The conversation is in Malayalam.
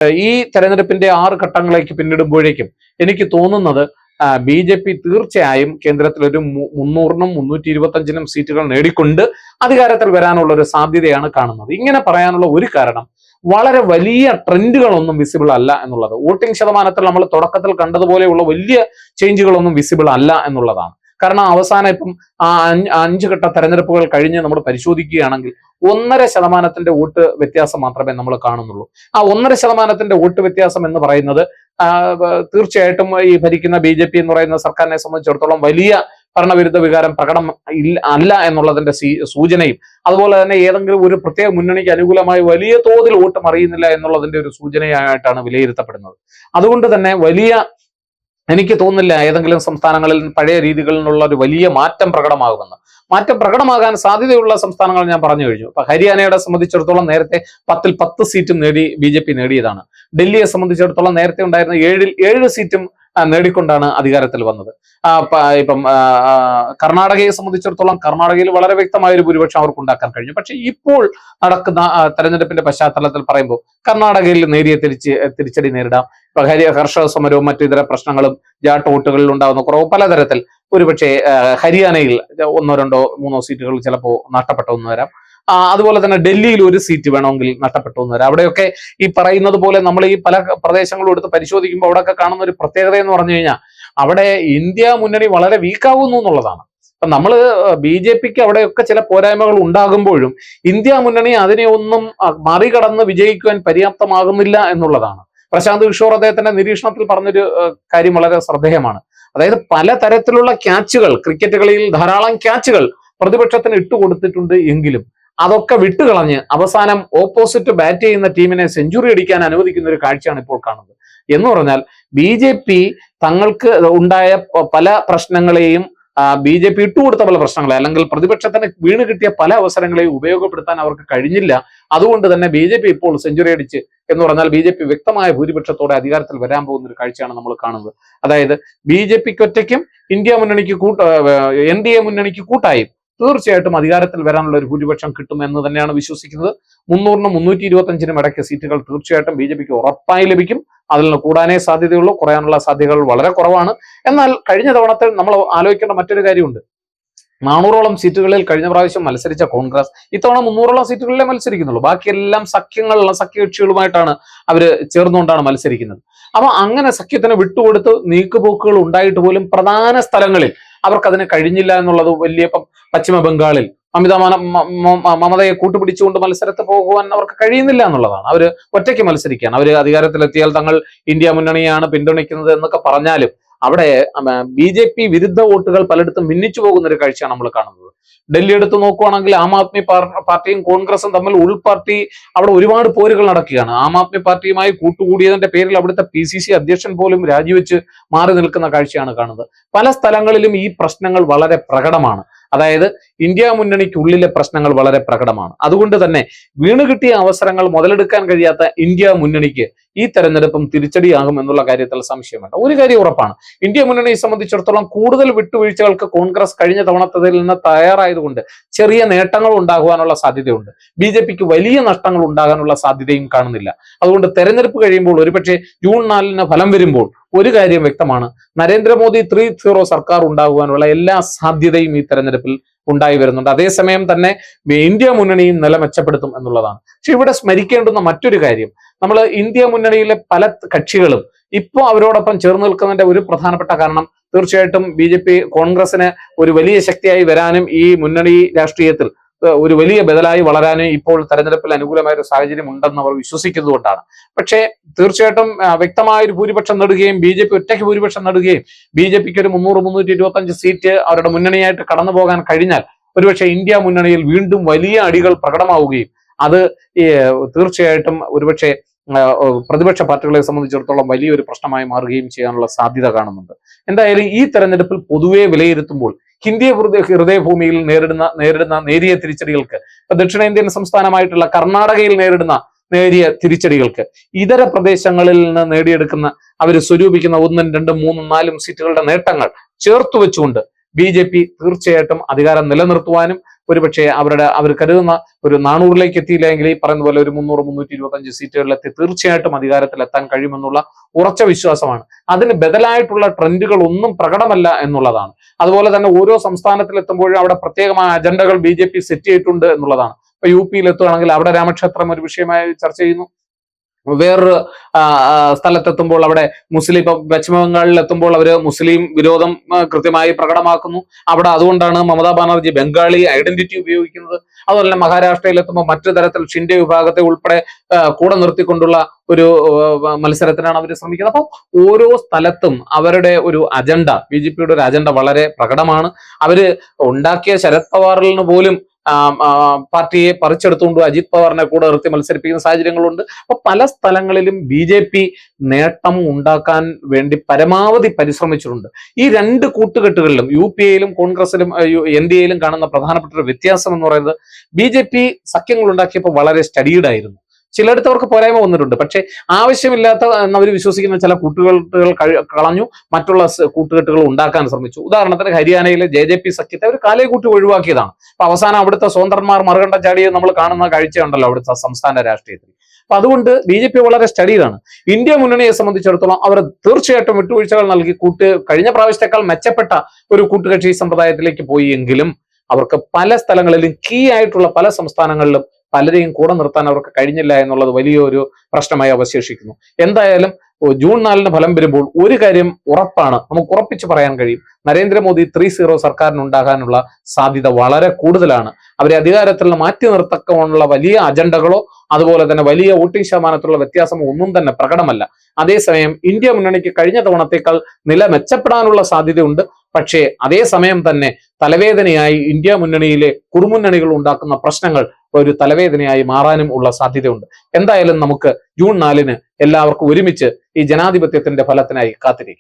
ഈ തെരഞ്ഞെടുപ്പിന്റെ 6 ഘട്ടങ്ങളിലേക്ക് പിന്നിടുമ്പോഴേക്കും എനിക്ക് തോന്നുന്നത് BJP തീർച്ചയായും കേന്ദ്രത്തിൽ ഒരു 300-നും 325-നും സീറ്റുകൾ നേടിക്കൊണ്ട് അധികാരത്തിൽ വരാനുള്ള ഒരു സാധ്യതയാണ് കാണുന്നത്. ഇങ്ങനെ പറയാനുള്ള ഒരു കാരണം വളരെ വലിയ ട്രെൻഡുകളൊന്നും വിസിബിൾ അല്ല എന്നുള്ളത്. വോട്ടിംഗ് ശതമാനത്തിൽ നമ്മൾ തുടക്കത്തിൽ കണ്ടതുപോലെയുള്ള വലിയ ചേഞ്ചുകളൊന്നും വിസിബിൾ അല്ല എന്നുള്ളതാണ്. കാരണം അവസാനം ഇപ്പം 5 ഘട്ട തെരഞ്ഞെടുപ്പുകൾ കഴിഞ്ഞ് നമ്മൾ പരിശോധിക്കുകയാണെങ്കിൽ 1.5% വോട്ട് വ്യത്യാസം മാത്രമേ നമ്മൾ കാണുന്നുള്ളൂ. ആ 1.5% വോട്ട് വ്യത്യാസം എന്ന് പറയുന്നത് തീർച്ചയായിട്ടും ഈ ഭരിക്കുന്ന BJP എന്ന് പറയുന്ന സർക്കാരിനെ സംബന്ധിച്ചിടത്തോളം വലിയ ഭരണവിരുദ്ധ വികാരം അല്ല എന്നുള്ളതിന്റെ സൂചനയും, അതുപോലെ തന്നെ ഏതെങ്കിലും ഒരു പ്രത്യേക മുന്നണിക്ക് അനുകൂലമായി വലിയ തോതിൽ വോട്ട് മറിയുന്നില്ല എന്നുള്ളതിന്റെ ഒരു സൂചനയായിട്ടാണ് വിലയിരുത്തപ്പെടുന്നത്. അതുകൊണ്ട് തന്നെ എനിക്ക് തോന്നുന്നില്ല ഏതെങ്കിലും സംസ്ഥാനങ്ങളിൽ പഴയ രീതികളിൽ നിന്നുള്ള ഒരു വലിയ മാറ്റം പ്രകടമാകാൻ സാധ്യതയുള്ള സംസ്ഥാനങ്ങൾ ഞാൻ പറഞ്ഞു കഴിഞ്ഞു. ഇപ്പൊ ഹരിയാനയെ സംബന്ധിച്ചിടത്തോളം നേരത്തെ 10-ൽ 10 സീറ്റും BJP നേടിയതാണ്. ഡൽഹിയെ സംബന്ധിച്ചിടത്തോളം നേരത്തെ ഉണ്ടായിരുന്ന 7 സീറ്റും നേടിക്കൊണ്ടാണ് അധികാരത്തിൽ വന്നത്. ഇപ്പം കർണാടകയെ സംബന്ധിച്ചിടത്തോളം കർണാടകയിൽ വളരെ വ്യക്തമായ ഒരു ഭൂരിപക്ഷം അവർക്ക് ഉണ്ടാക്കാൻ കഴിഞ്ഞു. പക്ഷെ ഇപ്പോൾ നടക്കുന്ന തെരഞ്ഞെടുപ്പിന്റെ പശ്ചാത്തലത്തിൽ പറയുമ്പോൾ കർണാടകയിൽ നേരിയ തിരിച്ചടി നേരിടാം. ഇപ്പൊ കർഷക സമരവും മറ്റു ഇതര പ്രശ്നങ്ങളും ജാട്ട് വോട്ടുകളിൽ ഉണ്ടാകുന്ന കുറവ് പലതരത്തിൽ ഒരുപക്ഷെ ഹരിയാനയിൽ 1, 2, 3 സീറ്റുകൾ ചിലപ്പോൾ നഷ്ടപ്പെട്ടു എന്ന് വരാം. അതുപോലെ തന്നെ ഡൽഹിയിൽ 1 സീറ്റ് വേണമെങ്കിൽ നഷ്ടപ്പെട്ടു എന്ന് വരാം. അവിടെയൊക്കെ ഈ പറയുന്നത് പോലെ നമ്മൾ ഈ പല പ്രദേശങ്ങളും എടുത്ത് പരിശോധിക്കുമ്പോൾ അവിടെയൊക്കെ കാണുന്ന ഒരു പ്രത്യേകത എന്ന് പറഞ്ഞു കഴിഞ്ഞാൽ അവിടെ ഇന്ത്യ മുന്നണി വളരെ വീക്കാവുന്നു എന്നുള്ളതാണ്. അപ്പൊ നമ്മള് BJPക്ക് അവിടെയൊക്കെ ചില പോരായ്മകൾ ഉണ്ടാകുമ്പോഴും ഇന്ത്യ മുന്നണി അതിനെ ഒന്നും മറികടന്ന് വിജയിക്കുവാൻ പര്യാപ്തമാകുന്നില്ല എന്നുള്ളതാണ്. പ്രശാന്ത് കിഷോർ അദ്ദേഹത്തിന്റെ നിരീക്ഷണത്തിൽ പറഞ്ഞൊരു കാര്യം വളരെ ശ്രദ്ധേയമാണ്. അതായത് പലതരത്തിലുള്ള ക്യാച്ചുകൾ, ക്രിക്കറ്റ് കളിയിൽ ധാരാളം ക്യാച്ചുകൾ പ്രതിപക്ഷത്തിന് ഇട്ടുകൊടുത്തിട്ടുണ്ട് എങ്കിലും അതൊക്കെ വിട്ടുകളഞ്ഞ് അവസാനം ഓപ്പോസിറ്റ് ബാറ്റ് ചെയ്യുന്ന ടീമിനെ സെഞ്ചുറി അടിക്കാൻ അനുവദിക്കുന്ന ഒരു കാഴ്ചയാണ് ഇപ്പോൾ കാണുന്നത്. എന്ന് പറഞ്ഞാൽ BJP തങ്ങൾക്ക് ഉണ്ടായ പല പ്രശ്നങ്ങളെയും BJP ഇട്ടുകൊടുത്ത പല പ്രശ്നങ്ങളെ അല്ലെങ്കിൽ പ്രതിപക്ഷത്തിന് വീണ് കിട്ടിയ പല അവസരങ്ങളെയും ഉപയോഗപ്പെടുത്താൻ അവർക്ക് കഴിഞ്ഞില്ല. അതുകൊണ്ട് തന്നെ BJP ഇപ്പോൾ സെഞ്ചുറി അടിച്ച് എന്ന് പറഞ്ഞാൽ BJP വ്യക്തമായ ഭൂരിപക്ഷത്തോടെ അധികാരത്തിൽ വരാൻ പോകുന്ന ഒരു കാഴ്ചയാണ് നമ്മൾ കാണുന്നത്. അതായത് BJPക്ക് ഒറ്റയ്ക്കും ഇന്ത്യ മുന്നണിക്ക് NDA മുന്നണിക്ക് കൂട്ടായി തീർച്ചയായിട്ടും അധികാരത്തിൽ വരാനുള്ള ഒരു ഭൂരിപക്ഷം കിട്ടുമെന്ന് തന്നെയാണ് വിശ്വസിക്കുന്നത്. 300-നും 325-നും ഇടയ്ക്ക് സീറ്റുകൾ തീർച്ചയായിട്ടും BJPക്ക് ഉറപ്പായി ലഭിക്കും. അതിൽ നിന്ന് കൂടാനേ സാധ്യതയുള്ളൂ, കുറയാനുള്ള സാധ്യതകൾ വളരെ കുറവാണ്. എന്നാൽ കഴിഞ്ഞ തവണത്തെ നമ്മൾ ആലോചിക്കേണ്ട മറ്റൊരു കാര്യമുണ്ട്. 400ഓളം സീറ്റുകളിൽ കഴിഞ്ഞ പ്രാവശ്യം മത്സരിച്ച കോൺഗ്രസ് ഇത്തവണ 300ഓളം സീറ്റുകളിലേ മത്സരിക്കുന്നുള്ളൂ. ബാക്കിയെല്ലാം സഖ്യകക്ഷികളുമായിട്ടാണ് അവര് ചേർന്നുകൊണ്ടാണ് മത്സരിക്കുന്നത്. അപ്പൊ അങ്ങനെ സഖ്യത്തിന് വിട്ടുകൊടുത്ത് നീക്കുപോക്കുകൾ ഉണ്ടായിട്ട് പോലും പ്രധാന സ്ഥലങ്ങളിൽ അവർക്ക് അതിന് കഴിഞ്ഞില്ല എന്നുള്ളത് വലിയ പശ്ചിമ ബംഗാളിൽ മമതയെ കൂട്ടുപിടിച്ചുകൊണ്ട് മത്സരത്തിൽ പോകുവാൻ അവർക്ക് കഴിയുന്നില്ല എന്നുള്ളതാണ്. അവര് ഒറ്റയ്ക്ക് മത്സരിക്കുകയാണ്. അവര് അധികാരത്തിലെത്തിയാൽ തങ്ങൾ ഇന്ത്യ മുന്നണിയാണ് പിന്തുണയ്ക്കുന്നത് എന്നൊക്കെ പറഞ്ഞാലും അവിടെ BJP വിരുദ്ധ വോട്ടുകൾ പലയിടത്തും ഭിന്നിച്ചു പോകുന്ന ഒരു കാഴ്ചയാണ് നമ്മൾ കാണുന്നത്. ഡൽഹി എടുത്ത് നോക്കുവാണെങ്കിൽ ആം ആദ്മി പാർട്ടിയും കോൺഗ്രസും തമ്മിൽ ഉൾപാർട്ടി അവിടെ ഒരുപാട് പോരുകൾ നടക്കുകയാണ്. ആം ആദ്മി പാർട്ടിയുമായി കൂട്ടുകൂടിയതിന്റെ പേരിൽ അവിടുത്തെ PCC അധ്യക്ഷൻ പോലും രാജിവെച്ച് മാറി നിൽക്കുന്ന കാഴ്ചയാണ് കാണുന്നത്. പല സ്ഥലങ്ങളിലും ഈ പ്രശ്നങ്ങൾ വളരെ പ്രകടമാണ്. അതായത് ഇന്ത്യ മുന്നണിക്കുള്ളിലെ പ്രശ്നങ്ങൾ വളരെ പ്രകടമാണ്. അതുകൊണ്ട് തന്നെ വീണ് കിട്ടിയ അവസരങ്ങൾ മുതലെടുക്കാൻ കഴിയാത്ത ഇന്ത്യ മുന്നണിക്ക് ഈ തെരഞ്ഞെടുപ്പും തിരിച്ചടിയാകും എന്നുള്ള കാര്യത്തിൽ സംശയമുണ്ട്. ഒരു കാര്യം ഉറപ്പാണ്, ഇന്ത്യ മുന്നണിയെ സംബന്ധിച്ചിടത്തോളം കൂടുതൽ വിട്ടുവീഴ്ചകൾക്ക് കോൺഗ്രസ് കഴിഞ്ഞ തവണത്തതിൽ നിന്ന് തയ്യാറായതുകൊണ്ട് ചെറിയ നേട്ടങ്ങൾ ഉണ്ടാകുവാനുള്ള സാധ്യതയുണ്ട്. BJPക്ക് വലിയ നഷ്ടങ്ങൾ ഉണ്ടാകാനുള്ള സാധ്യതയും കാണുന്നില്ല. അതുകൊണ്ട് തെരഞ്ഞെടുപ്പ് കഴിയുമ്പോൾ ഒരുപക്ഷെ ജൂൺ 4-ന് ഫലം വരുമ്പോൾ ഒരു കാര്യം വ്യക്തമാണ്, നരേന്ദ്രമോദി 3-0 സർക്കാർ ഉണ്ടാകുവാനുള്ള എല്ലാ സാധ്യതയും ഈ തെരഞ്ഞെടുപ്പിൽ ഉണ്ടായി വരുന്നുണ്ട്. അതേസമയം തന്നെ ഇന്ത്യ മുന്നണിയും നില മെച്ചപ്പെടുത്തും എന്നുള്ളതാണ്. പക്ഷെ ഇവിടെ സ്മരിക്കേണ്ടുന്ന മറ്റൊരു കാര്യം, നമ്മൾ ഇന്ത്യ മുന്നണിയിലെ പല കക്ഷികളും ഇപ്പോൾ അവരോടൊപ്പം ചേർന്ന് നിൽക്കുന്നതിന്റെ ഒരു പ്രധാനപ്പെട്ട കാരണം തീർച്ചയായിട്ടും BJP കോൺഗ്രസിന് ഒരു വലിയ ശക്തിയായി വരാനും ഈ മുന്നണി രാഷ്ട്രീയത്തിൽ ഒരു വലിയ ബദലായി വളരാനും ഇപ്പോൾ തെരഞ്ഞെടുപ്പിൽ അനുകൂലമായ ഒരു സാഹചര്യം ഉണ്ടെന്ന് അവർ വിശ്വസിക്കുന്നതുകൊണ്ടാണ്. പക്ഷേ തീർച്ചയായിട്ടും വ്യക്തമായ ഒരു ഭൂരിപക്ഷം നേടുകയും BJP ഒറ്റയ്ക്ക് ഭൂരിപക്ഷം നേടുകയും BJPക്ക് ഒരു 300-325 സീറ്റ് അവരുടെ മുന്നണിയായിട്ട് കടന്നു പോകാൻ കഴിഞ്ഞാൽ ഒരുപക്ഷെ ഇന്ത്യ മുന്നണിയിൽ വീണ്ടും വലിയ അടികൾ പ്രകടമാവുകയും അത് തീർച്ചയായിട്ടും ഒരുപക്ഷെ പ്രതിപക്ഷ പാർട്ടികളെ സംബന്ധിച്ചിടത്തോളം വലിയൊരു പ്രശ്നമായി മാറുകയും ചെയ്യാനുള്ള സാധ്യത കാണുന്നുണ്ട്. എന്തായാലും ഈ തെരഞ്ഞെടുപ്പിൽ പൊതുവെ വിലയിരുത്തുമ്പോൾ ഹിന്ദി ഹൃദയഭൂമിയിൽ നേരിടുന്ന നേരിയ തിരിച്ചടികൾക്ക്, ഇപ്പൊ ദക്ഷിണേന്ത്യൻ സംസ്ഥാനമായിട്ടുള്ള കർണാടകയിൽ നേരിടുന്ന നേരിയ തിരിച്ചടികൾക്ക്, ഇതര പ്രദേശങ്ങളിൽ നിന്ന് നേടിയെടുക്കുന്ന അവർ സ്വരൂപിക്കുന്ന 1, 2, 3, 4 സീറ്റുകളുടെ നേട്ടങ്ങൾ ചേർത്തു വെച്ചുകൊണ്ട് BJP തീർച്ചയായിട്ടും അധികാരം നിലനിർത്തുവാനും ഒരുപക്ഷെ അവർ കരുതുന്ന ഒരു 400-ലേക്ക് എത്തിയില്ലെങ്കിൽ ഈ പറയുന്ന പോലെ ഒരു 300-325 സീറ്റുകളിലെത്തി തീർച്ചയായിട്ടും അധികാരത്തിലെത്താൻ കഴിയുമെന്നുള്ള ഉറച്ച വിശ്വാസമാണ്. അതിന് ബദലായിട്ടുള്ള ട്രെൻഡുകൾ ഒന്നും പ്രകടമല്ല എന്നുള്ളതാണ്. അതുപോലെ തന്നെ ഓരോ സംസ്ഥാനത്തിലെത്തുമ്പോഴും അവിടെ പ്രത്യേകമായ അജണ്ടകൾ BJP സെറ്റ് ചെയ്തിട്ടുണ്ട് എന്നുള്ളതാണ്. ഇപ്പൊ UP-യിൽ എത്തുകയാണെങ്കിൽ അവിടെ രാമക്ഷേത്രം ഒരു വിഷയമായി ചർച്ച ചെയ്യുന്നു. വേറൊരു സ്ഥലത്തെത്തുമ്പോൾ അവിടെ മുസ്ലിം, ഇപ്പൊ പശ്ചിമ ബംഗാളിൽ എത്തുമ്പോൾ അവര് മുസ്ലിം വിരോധം കൃത്യമായി പ്രകടമാക്കുന്നു. അവിടെ അതുകൊണ്ടാണ് മമതാ ബാനർജി ബംഗാളി ഐഡന്റിറ്റി ഉപയോഗിക്കുന്നത്. അതുപോലെ മഹാരാഷ്ട്രയിൽ എത്തുമ്പോൾ മറ്റു തരത്തിൽ ഷിൻഡെ വിഭാഗത്തെ ഉൾപ്പെടെ കൂടെ നിർത്തിക്കൊണ്ടുള്ള ഒരു മത്സരത്തിനാണ് അവർ ശ്രമിക്കുന്നത്. അപ്പോൾ ഓരോ സ്ഥലത്തും അവരുടെ ഒരു അജണ്ട, BJP-യുടെ ഒരു അജണ്ട വളരെ പ്രകടമാണ്. അവര് ഉണ്ടാക്കിയ ശരത് പവാറിന് പോലും പാർട്ടിയെ പറിച്ചെടുത്തുകൊണ്ട് അജിത് പവാറിനെ കൂടെ നിർത്തി മത്സരിപ്പിക്കുന്ന സാഹചര്യങ്ങളുണ്ട്. അപ്പൊ പല സ്ഥലങ്ങളിലും BJP നേട്ടം ഉണ്ടാക്കാൻ വേണ്ടി പരമാവധി പരിശ്രമിച്ചിട്ടുണ്ട്. ഈ രണ്ട് കൂട്ടുകെട്ടുകളിലും UP-യിലും കോൺഗ്രസിലും NDA-യിലും കാണുന്ന പ്രധാനപ്പെട്ട ഒരു വ്യത്യാസം എന്ന് പറയുന്നത് BJP സഖ്യങ്ങൾ ഉണ്ടാക്കിയപ്പോൾ വളരെ സ്റ്റഡീഡ് ആയിരുന്നു. ചിലയിടത്ത് അവർക്ക് പോരായ്മ വന്നിട്ടുണ്ട്. പക്ഷെ ആവശ്യമില്ലാത്ത എന്നവർ വിശ്വസിക്കുന്ന ചില കൂട്ടുകെട്ടുകൾ കളഞ്ഞു, മറ്റുള്ള കൂട്ടുകെട്ടുകൾ ഉണ്ടാക്കാൻ ശ്രമിച്ചു. ഉദാഹരണത്തിന് ഹരിയാനയിലെ JJP സഖ്യത്തെ അവർ കാലേ കൂട്ടി ഒഴിവാക്കിയതാണ്. അപ്പൊ അവസാനം അവിടുത്തെ സ്വതന്ത്രന്മാർ മറുകണ്ട ചാടിയെ നമ്മൾ കാണുന്ന കാഴ്ചയുണ്ടല്ലോ അവിടുത്തെ സംസ്ഥാന രാഷ്ട്രീയത്തിൽ. അപ്പൊ അതുകൊണ്ട് BJP വളരെ സ്റ്റഡീഡാണ്. ഇന്ത്യ മുന്നണിയെ സംബന്ധിച്ചിടത്തോളം അവർ തീർച്ചയായിട്ടും വിട്ടുവീഴ്ചകൾ നൽകി കഴിഞ്ഞ പ്രാവശ്യത്തെക്കാൾ മെച്ചപ്പെട്ട ഒരു കൂട്ടുകക്ഷി സമ്പ്രദായത്തിലേക്ക് പോയി എങ്കിലും അവർക്ക് പല സ്ഥലങ്ങളിലും കീ ആയിട്ടുള്ള പല സംസ്ഥാനങ്ങളിലും പലരെയും കൂടെ നിർത്താൻ അവർക്ക് കഴിഞ്ഞില്ല എന്നുള്ളത് വലിയൊരു പ്രശ്നമായി അവശേഷിക്കുന്നു. എന്തായാലും ജൂൺ 4-ന് ഫലം വരുമ്പോൾ ഒരു കാര്യം ഉറപ്പാണ്, നമുക്ക് ഉറപ്പിച്ച് പറയാൻ കഴിയും. നരേന്ദ്രമോദി 3-0 സർക്കാരിനുണ്ടാകാനുള്ള സാധ്യത വളരെ കൂടുതലാണ്. അവരെ അധികാരത്തിൽ നിന്ന് മാറ്റി നിർത്തക്കമുള്ള വലിയ അജണ്ടകളോ അതുപോലെ തന്നെ വലിയ വോട്ടിംഗ് ശതമാനത്തിലുള്ള വ്യത്യാസമോ ഒന്നും തന്നെ പ്രകടമല്ല. അതേസമയം ഇന്ത്യ മുന്നണിക്ക് കഴിഞ്ഞ തവണത്തേക്കാൾ നില മെച്ചപ്പെടാനുള്ള സാധ്യതയുണ്ട്. പക്ഷേ അതേസമയം തന്നെ തലവേദനയായി ഇന്ത്യ മുന്നണിയിലെ കുറുമുന്നണികൾ ഉണ്ടാക്കുന്ന പ്രശ്നങ്ങൾ ഒരു തലവേദനയായി മാറാനും ഉള്ള സാധ്യതയുണ്ട്. എന്തായാലും നമുക്ക് ജൂൺ 4-ന് എല്ലാവർക്കും ഒരുമിച്ച് ഈ ജനാധിപത്യത്തിന്റെ ഫലത്തിനായി കാത്തിരിക്കാം.